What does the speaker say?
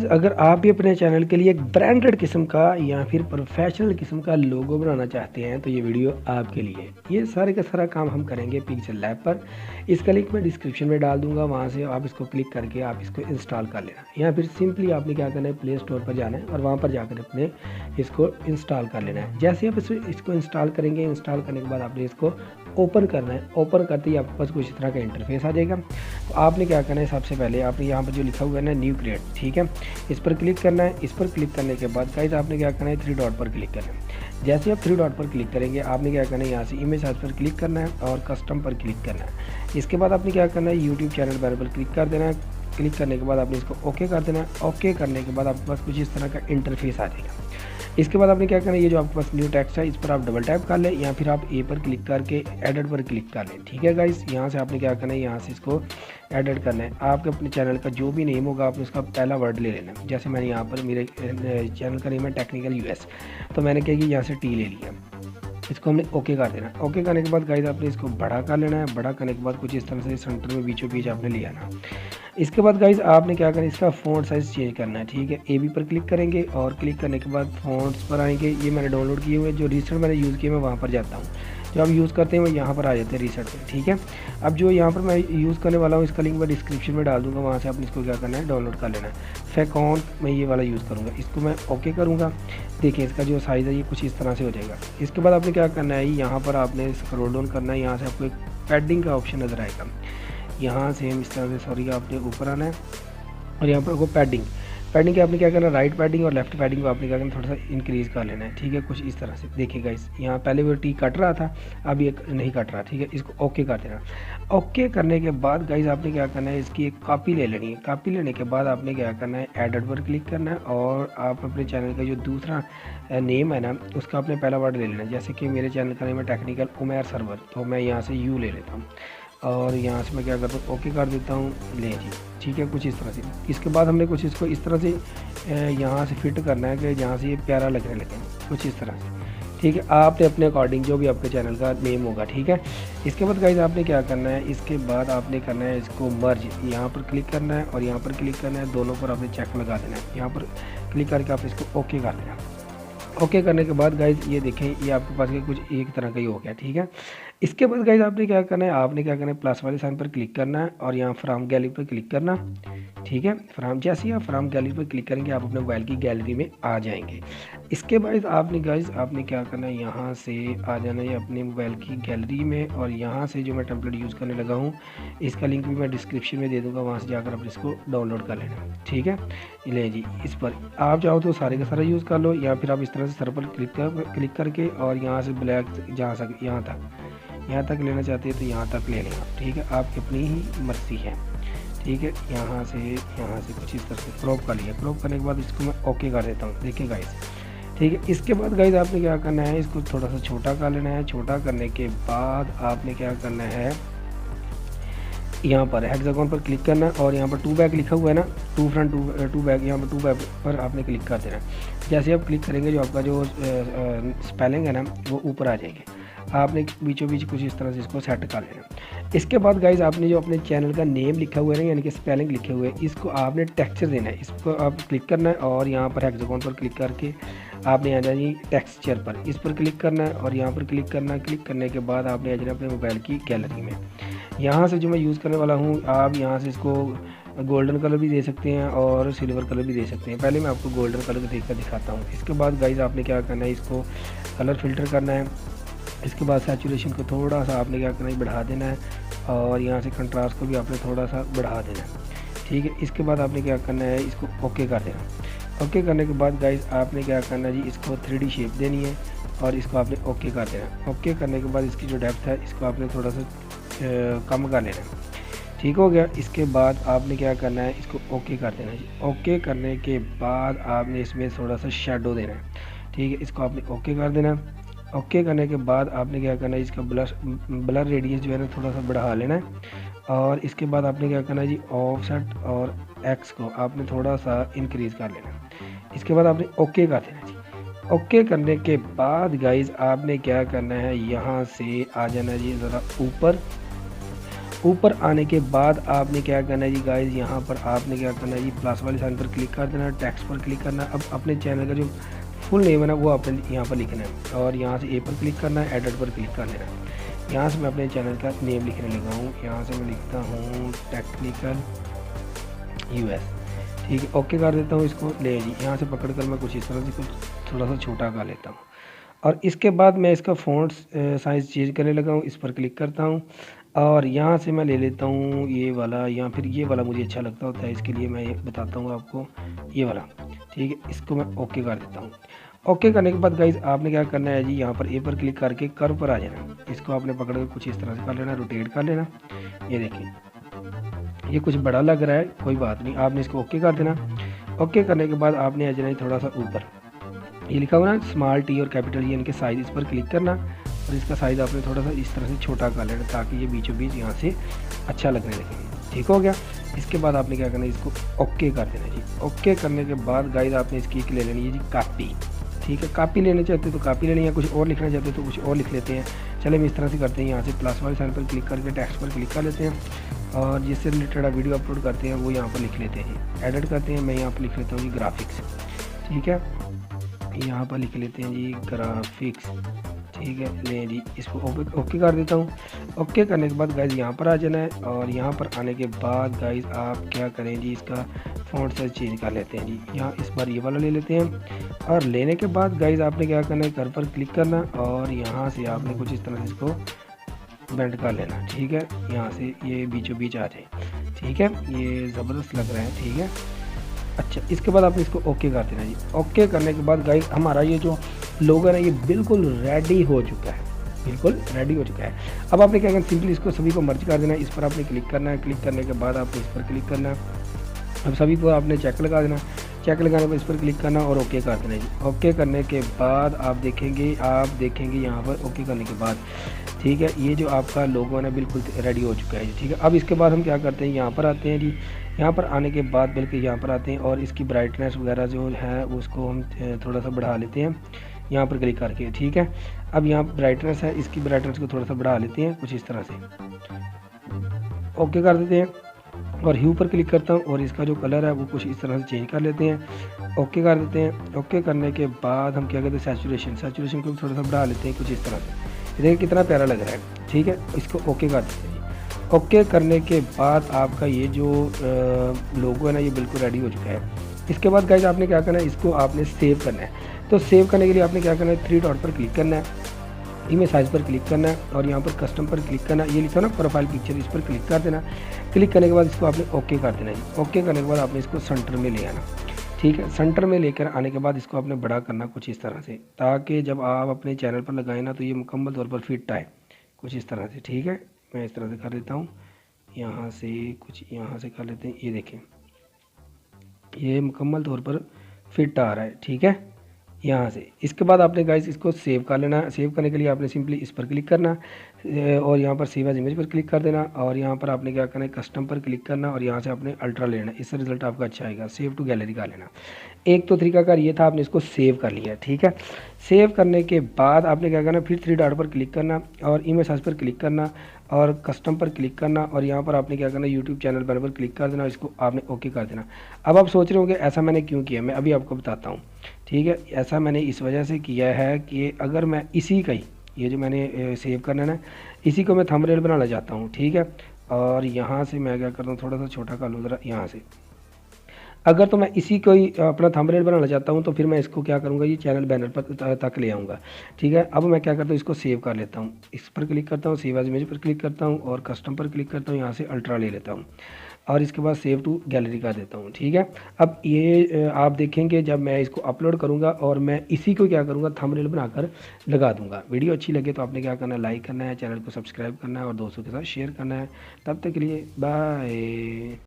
अगर आप भी अपने चैनल के लिए एक ब्रांडेड किस्म का या फिर प्रोफेशनल किस्म का लोगो बनाना चाहते हैं तो ये वीडियो आपके लिए। ये सारे का सारा काम हम करेंगे पिक्सेल लैब पर। इसका लिंक मैं डिस्क्रिप्शन में डाल दूंगा, वहाँ से आप इसको क्लिक करके आप इसको इंस्टॉल कर लेना, या फिर सिंपली आपने क्या करना है, प्ले स्टोर पर जाना है और वहाँ पर जाकर अपने इसको इंस्टॉल कर लेना है। जैसे आप इसको इंस्टॉल करेंगे, इंस्टॉल करने के बाद आपने इसको ओपन करना है। ओपन करते ही आपके पास कुछ इस तरह का इंटरफेस आ जाएगा। तो आपने क्या करना है, सबसे पहले आपने यहाँ पर जो लिखा हुआ है ना, न्यू क्रिएट, ठीक है, इस पर क्लिक करना है। इस पर क्लिक करने के बाद गाइस आपने क्या करना है, थ्री डॉट पर क्लिक करना है। जैसे आप थ्री डॉट पर क्लिक करेंगे आपने क्या करना है, यहाँ से इमेज साइज पर क्लिक करना है और कस्टम पर क्लिक करना है। इसके बाद आपने क्या करना है, यूट्यूब चैनल बैनर पर क्लिक कर देना है। क्लिक करने के बाद आपने इसको ओके कर देना है। ओके करने के बाद आपके पास कुछ इस तरह का इंटरफेस आ जाएगा। इसके बाद आपने क्या करना है, ये जो आपके पास न्यू टेक्स्ट है इस पर आप डबल टैप कर लें, या फिर आप ए पर क्लिक करके एडिट पर क्लिक कर लें। ठीक है गाइस, यहाँ से आपने क्या करना है, यहाँ से इसको एडिट करना है। आपके अपने चैनल का जो भी नेम होगा आपने उसका पहला वर्ड ले लेना है। जैसे मैंने यहाँ पर मेरे चैनल का नेम है टेक्निकल यूएस, तो मैंने क्या किया, यहाँ से टी ले लिया। इसको हमने ओके कर देना। ओके करने के बाद गाइस आपने इसको बड़ा कर लेना है। बड़ा करने के बाद कुछ इस तरह से सेंटर में बीचों बीच आपने ले आना। इसके बाद गाइस आपने क्या करना है, इसका फ़ॉन्ट साइज़ चेंज करना है। ठीक है, ए बी पर क्लिक करेंगे और क्लिक करने के बाद फ़ॉन्ट्स पर आएंगे। ये मैंने डाउनलोड किए हुए, जो रिसेंट मैंने यूज़ किए मैं वहाँ पर जाता हूँ। जो आप यूज़ करते हैं वो यहाँ पर आ जाते हैं रिसेंट में। ठीक है, अब जो यहाँ पर मैं यूज़ करने वाला हूँ इसका लिंक मैं डिस्क्रिप्शन में डाल दूँगा, वहाँ से आपने इसको क्या करना है, डाउनलोड कर लेना है। फैकॉन मैं ये वाला यूज़ करूँगा, इसको मैं ओके करूँगा। देखिए इसका जो साइज़ है ये कुछ इस तरह से हो जाएगा। इसके बाद आपने क्या करना है, यहाँ पर आपने स्क्रॉल डाउन करना है। यहाँ से आपको एक पैडिंग का ऑप्शन नज़र आएगा, यहाँ से हम इस तरह से सॉरी आपने ऊपर आना है और यहाँ पर वो पैडिंग के आपने क्या करना है, राइट पैडिंग और लेफ्ट पैडिंग को आपने क्या करना है, थोड़ा सा इंक्रीज़ कर लेना है। ठीक है, कुछ इस तरह से देखिएगा। इस यहाँ पहले वो टी कट रहा था, अब ये नहीं कट रहा। ठीक है, इसको ओके कर देना। ओके करने के बाद गाइस आपने क्या करना है, इसकी एक कॉपी ले लेनी है। कॉपी लेने के बाद आपने क्या करना है, एडिट पर क्लिक करना है और आप अपने चैनल का जो दूसरा नेम है ना उसका आपने पहला वर्ड ले लेना है। जैसे कि मेरे चैनल का नेम है टेक्निकल उमैर सर्वर, तो मैं यहाँ से यू ले लेता हूँ और यहाँ से मैं क्या करता हूँ, ओके कर देता हूँ, ले जी। ठीक है, कुछ इस तरह से। इसके बाद हमने कुछ इसको इस तरह से यहाँ से फिट करना है कि जहाँ से ये प्यारा लगने लगे, कुछ इस तरह से। ठीक है, आपने अपने अकॉर्डिंग जो भी आपके चैनल का नेम होगा। ठीक है, इसके बाद गाइस आपने क्या करना है, इसके बाद आपने करना है इसको मर्ज, यहाँ पर क्लिक करना है और यहाँ पर क्लिक करना है, दोनों पर आपने चेक लगा देना है। यहाँ पर क्लिक करके आप इसको ओके कर देना। ओके करने के बाद गाइज ये देखें, ये आपके पास के कुछ एक तरह का ही हो गया। ठीक है, इसके बाद गाइज आपने क्या करना है, प्लस वाले साइन पर क्लिक करना है और यहाँ फ्रॉम गैलरी पर क्लिक करना। ठीक है, जैसे ही आप फ्रॉम गैलरी पर क्लिक करेंगे आप अपने मोबाइल की गैलरी में आ जाएंगे। इसके बाद आपने क्या करना है, यहाँ से आ जाना है अपने मोबाइल की गैलरी में और यहाँ से जो मैं टेम्पलेट यूज़ करने लगा हूँ इसका लिंक भी मैं डिस्क्रिप्शन में दे दूँगा, वहाँ से जाकर आप इसको डाउनलोड कर लेना। ठीक है, ले जी, इस पर आप चाहो तो सारे का सारा यूज़ कर लो, या फिर आप इस तरह से सर पर क्लिक करके और यहाँ से ब्लैक यहाँ तक लेना चाहते हैं तो यहाँ तक ले लें आप। ठीक है, आपकी अपनी ही मर्जी है। ठीक है, यहाँ से कुछ इस तरह से क्रॉप कर लिया। क्रॉप करने के बाद इसको मैं ओके कर देता हूँ, देखिए गाइस। ठीक है, इसके बाद गाइस आपने क्या करना है, इसको थोड़ा सा छोटा कर लेना है। छोटा करने के बाद आपने क्या करना है, यहाँ पर हेक्सागोन पर क्लिक करना है और यहाँ पर टू बैक लिखा हुआ है ना, टू फ्रंट टू बैक, यहाँ पर टू बैक पर आपने क्लिक कर देना है। जैसे आप क्लिक करेंगे जो आपका जो स्पेलिंग है ना वो ऊपर आ जाएंगे। आपने बीचों बीच कुछ इस तरह से इसको सेट कर लेना। इसके बाद गाइज आपने जो अपने चैनल का नेम लिखा हुआ है ना, यानी कि स्पेलिंग लिखे हुए हैं, इसको आपने टेक्सचर देना है। इसको आप क्लिक करना है और यहाँ पर हेक्सागोन पर क्लिक करके आपने आ जाना टेक्सचर पर, इस पर क्लिक करना है और यहाँ पर क्लिक करना है। क्लिक करने के बाद आपने आ जाना अपने मोबाइल की गैलरी में। यहाँ से जो मैं यूज़ करने वाला हूँ, आप यहाँ से इसको गोल्डन कलर भी दे सकते हैं और सिल्वर कलर भी दे सकते हैं। पहले मैं आपको गोल्डन कलर देकर दिखाता हूँ। इसके बाद गाइज आपने क्या करना है, इसको कलर फिल्टर करना है। इसके बाद सैचुरेशन को थोड़ा सा आपने क्या करना है, बढ़ा देना है और यहाँ से कंट्रास्ट को भी आपने थोड़ा सा बढ़ा देना है। ठीक है, इसके बाद आपने क्या करना है, इसको ओके कर देना। ओके करने के बाद गाइज आपने क्या करना है जी, इसको 3D शेप देनी है और इसको आपने ओके कर देना। ओके करने के बाद इसकी जो डेप्थ है इसको आपने थोड़ा सा कम कर लेना। ठीक हो गया, इसके बाद आपने क्या करना है, इसको ओके कर देना जी। ओके करने के बाद आपने इसमें थोड़ा सा शेडो देना है। ठीक है, इसको आपने ओके कर देना। ओके करने के बाद आपने क्या करना है, इसका ब्लर रेडियस जो है ना थोड़ा सा बढ़ा लेना है और इसके बाद आपने क्या करना है जी, ऑफसेट और एक्स को आपने थोड़ा सा इंक्रीज़ कर लेना। इसके बाद आपने ओके कर देना जी। ओके करने के बाद गाइज आपने क्या करना है, यहाँ से आ जाना जी ज़रा ऊपर ऊपर आने के बाद आपने क्या करना है जी गाइस, यहाँ पर आपने क्या करना है जी, प्लस वाले साइन पर क्लिक कर देना, टेक्स्ट पर क्लिक करना। अब अपने चैनल का जो फुल नेम है ना वो आपने यहाँ पर लिखना है और यहाँ से ए पर क्लिक करना है, एडिट पर क्लिक कर लेना है। यहाँ से मैं अपने चैनल का नेम लिखने लगा हूँ, यहाँ से मैं लिखता हूँ टेक्निकल यूएस। ठीक है, ओके कर देता हूँ इसको। ले जी, यहाँ से पकड़ कर मैं कुछ इस तरह से कुछ थोड़ा सा छोटा कर लेता हूँ और इसके बाद मैं इसका फ़ॉन्ट साइज़ चेंज करने लगा हूँ। इस पर क्लिक करता हूँ और यहाँ से मैं ले लेता हूँ ये वाला, या फिर ये वाला मुझे अच्छा लगता होता है, इसके लिए मैं ये बताता हूँ आपको, ये वाला। ठीक है, इसको मैं ओके कर देता हूँ। ओके करने के बाद गाइज आपने क्या करना है जी, यहाँ पर ए पर क्लिक करके कर्व पर आ जाना। इसको आपने पकड़ कर कुछ इस तरह से कर लेना, रोटेट कर लेना। ये देखिए ये कुछ बड़ा लग रहा है, कोई बात नहीं, आपने इसको ओके कर देना। ओके करने के बाद आपने आ जाना थोड़ा सा ऊपर, ये लिखा हुआ ना स्मॉल टी और कैपिटल ई, इनके साइज़, इस पर क्लिक करना और इसका साइज़ आपने थोड़ा सा इस तरह से छोटा कर लेना ताकि ये बीचों बीच यहाँ से अच्छा लगने लगे। ठीक हो गया। इसके बाद आपने क्या करना है, इसको ओके कर देना जी। ओके करने के बाद गाइस आपने इसकी एक ले लेनी है जी कापी। ठीक है, कापी लेना चाहते हो तो कापी ले लें, या कुछ और लिखना चाहते हो तो कुछ और लिख लेते हैं। चले हम इस तरह से करते हैं, यहाँ से प्लस वाले साइन पर क्लिक करके टेक्स्ट पर क्लिक कर लेते हैं और जिससे रिलेटेड वीडियो अपलोड करते हैं वो यहाँ पर लिख लेते हैं जी। एडिट करते हैं, मैं यहाँ पर लिख लेता हूँ जी ग्राफिक्स। ठीक है, यहाँ पर लिख लेते हैं जी ग्राफिक्स। ठीक है, ले जी, इसको ओके कर देता हूँ। ओके करने के बाद गाइज यहाँ पर आ जाना है और यहाँ पर आने के बाद गाइज आप क्या करें जी, इसका फ़ॉन्ट साइज चेंज कर लेते हैं जी। यहाँ इस बार ये वाला ले लेते हैं और लेने के बाद गाइज आपने क्या करना है, घर पर क्लिक करना और यहाँ से आपने कुछ इस तरह से इसको बेंड कर लेना। ठीक है, यहाँ से ये बीचों बीच आ जाए। ठीक है, ये ज़बरदस्त लग रहा है। ठीक है, अच्छा, इसके बाद आपने इसको ओके कर देना जी। ओके करने के बाद गाइस हमारा ये जो लोगो है ना ये बिल्कुल रेडी हो चुका है, बिल्कुल रेडी हो चुका है। अब आपने क्या करना, सिंपली इसको सभी को मर्ज कर देना है। इस पर आपने क्लिक करना है, क्लिक करने के बाद आपको इस पर क्लिक करना है। अब सभी को आपने चेक लगा देना, चेक लगाने पर इस पर क्लिक करना और ओके कर देना जी। ओके करने के बाद आप देखेंगे यहाँ पर ओके करने के बाद, ठीक है, ये जो आपका लोगो है ना बिल्कुल रेडी हो चुका है जी। ठीक है, अब इसके बाद हम क्या करते हैं, यहाँ पर आते हैं जी। यहाँ पर आने के बाद बल्कि यहाँ पर आते हैं और इसकी ब्राइटनेस वगैरह जो है उसको हम थोड़ा सा बढ़ा लेते हैं यहाँ पर क्लिक करके। ठीक है, अब यहाँ ब्राइटनेस है, इसकी ब्राइटनेस को थोड़ा सा बढ़ा लेते हैं कुछ इस तरह से, ओके कर देते हैं और ह्यू पर क्लिक करता हूँ और इसका जो कलर है वो कुछ इस तरह से चेंज कर लेते हैं, ओके कर देते हैं। ओके करने के बाद हम क्या करते हैं, सैचुरेशन को थोड़ा सा बढ़ा लेते हैं कुछ इस तरह से। देखिए कितना प्यारा लग रहा है। ठीक है, इसको ओके कर देते हैं। ओके करने के बाद आपका ये जो लोगो है ना ये बिल्कुल रेडी हो चुका है। इसके बाद गाइस आपने क्या करना है, इसको आपने सेव करना है। तो सेव करने के लिए आपने क्या करना है, 3 डॉट पर क्लिक करना है, इमेज साइज पर क्लिक करना है और यहाँ पर कस्टम पर क्लिक करना है। ये लिखा ना प्रोफाइल पिक्चर, इस पर क्लिक कर देना। क्लिक करने के बाद इसको आपने ओके कर देना है। ओके करने के बाद आपने इसको सेंटर में ले आना। ठीक है, सेंटर में लेकर आने के बाद इसको आपने बड़ा करना कुछ इस तरह से, ताकि जब आप अपने चैनल पर लगाएं ना तो ये मुकम्मल तौर पर फिट आए कुछ इस तरह से। ठीक है, मैं इस तरह से कर देता हूँ, यहाँ से कुछ यहाँ से कर लेते हैं। ये देखें ये मुकम्मल तौर पर फिट आ रहा है। ठीक है, यहाँ से इसके बाद आपने गाइस इसको सेव कर लेना। सेव करने के लिए आपने सिंपली इस पर क्लिक करना और यहाँ पर सेव एज इमेज पर क्लिक कर देना और यहाँ पर आपने क्या करना है, कस्टम पर क्लिक करना और यहाँ से आपने अल्ट्रा लेना। इससे रिजल्ट आपका अच्छा आएगा। सेव टू गैलरी कर लेना। एक तो तरीकाकार ये था, आपने इसको सेव कर लिया। ठीक है, सेव करने के बाद आपने क्या करना, फिर 3 डॉट पर क्लिक करना और इमेज साइज पर क्लिक करना और कस्टम पर क्लिक करना और यहाँ पर आपने क्या करना, यूट्यूब चैनल बैनर पर क्लिक कर देना, इसको आपने ओके कर देना। अब आप सोच रहे होंगे ऐसा मैंने क्यों किया, मैं अभी आपको बताता हूँ। ठीक है, ऐसा मैंने इस वजह से किया है कि अगर मैं इसी का ही ये जो मैंने सेव करना है ना, इसी को मैं थंबनेल बनाना चाहता हूँ। ठीक है, और यहाँ से मैं क्या करता हूँ, थोड़ा सा छोटा कर लूँ ज़रा यहाँ से। अगर तो मैं इसी को ही अपना थंबनेल बनाना चाहता हूँ तो फिर मैं इसको क्या करूँगा, ये चैनल बैनर पर तक ले आऊँगा। ठीक है, अब मैं क्या करता हूँ, इसको सेव कर लेता हूँ। इस पर क्लिक करता हूँ, सेव एज इमेज पर क्लिक करता हूँ और कस्टम पर क्लिक करता हूँ, यहाँ से अल्ट्रा ले लेता हूँ और इसके बाद सेव टू गैलरी कर देता हूँ। ठीक है, अब ये आप देखेंगे जब मैं इसको अपलोड करूँगा और मैं इसी को क्या करूँगा, थंबनेल बनाकर लगा दूँगा। वीडियो अच्छी लगे तो आपने क्या करना है, लाइक करना है, चैनल को सब्सक्राइब करना है और दोस्तों के साथ शेयर करना है। तब तक के लिए बाय।